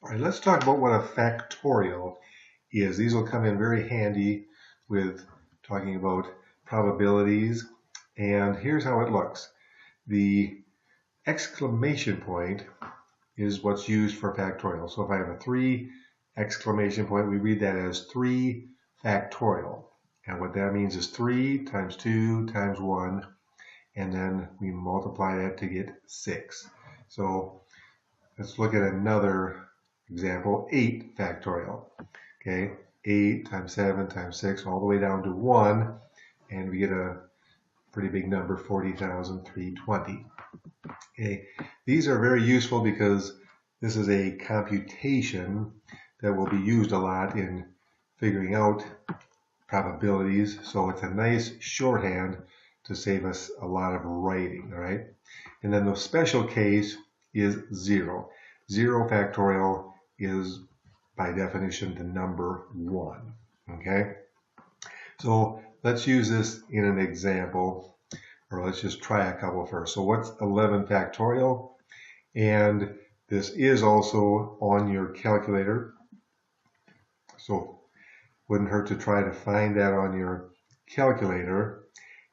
All right, let's talk about what a factorial is. These will come in very handy with talking about probabilities. And here's how it looks. The exclamation point is what's used for factorial. So if I have a 3 exclamation point, we read that as 3 factorial. And what that means is 3 times 2 times 1, and then we multiply that to get 6. So let's look at another example, 8 factorial. Okay, 8 times 7 times 6 all the way down to 1, and we get a pretty big number, 40,320. Okay, these are very useful because this is a computation that will be used a lot in figuring out probabilities, so it's a nice shorthand to save us a lot of writing, all right? And then the special case is 0. 0 factorial is, by definition, the number 1, okay? So let's use this in an example, or let's just try a couple first. So what's 11 factorial? And this is also on your calculator, so wouldn't hurt to try to find that on your calculator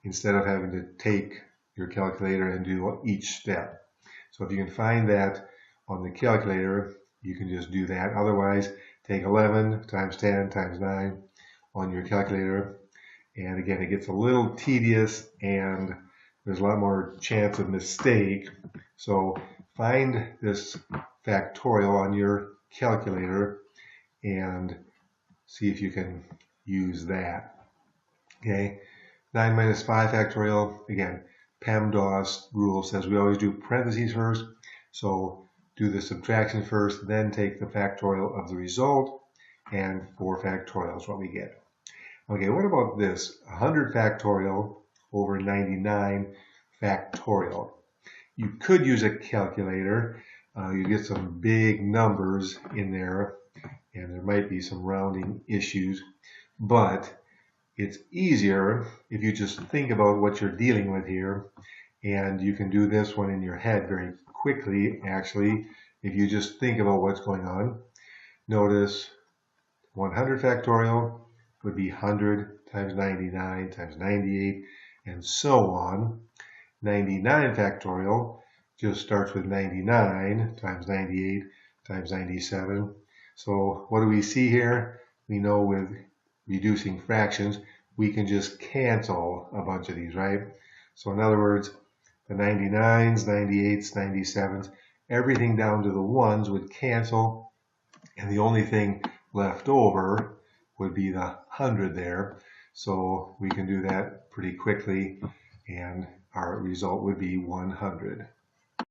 instead of having to take your calculator and do each step. So if you can find that on the calculator, you can just do that. Otherwise, take 11 times 10 times 9 on your calculator. And again, it gets a little tedious and there's a lot more chance of mistake. So find this factorial on your calculator and see if you can use that. Okay, 9 minus 5 factorial. Again, PEMDAS rule says we always do parentheses first. So do the subtraction first, then take the factorial of the result, and 4 factorial is what we get. Okay, what about this? 100 factorial over 99 factorial. You could use a calculator. You get some big numbers in there, and there might be some rounding issues, but it's easier if you just think about what you're dealing with here, and you can do this one in your head very quickly, actually, if you just think about what's going on. Notice 100 factorial would be 100 times 99 times 98, and so on. 99 factorial just starts with 99 times 98 times 97. So what do we see here? We know with reducing fractions, we can just cancel a bunch of these, right? So in other words, the 99s, 98s, 97s, everything down to the 1s would cancel, and the only thing left over would be the 100 there. So we can do that pretty quickly, and our result would be 100.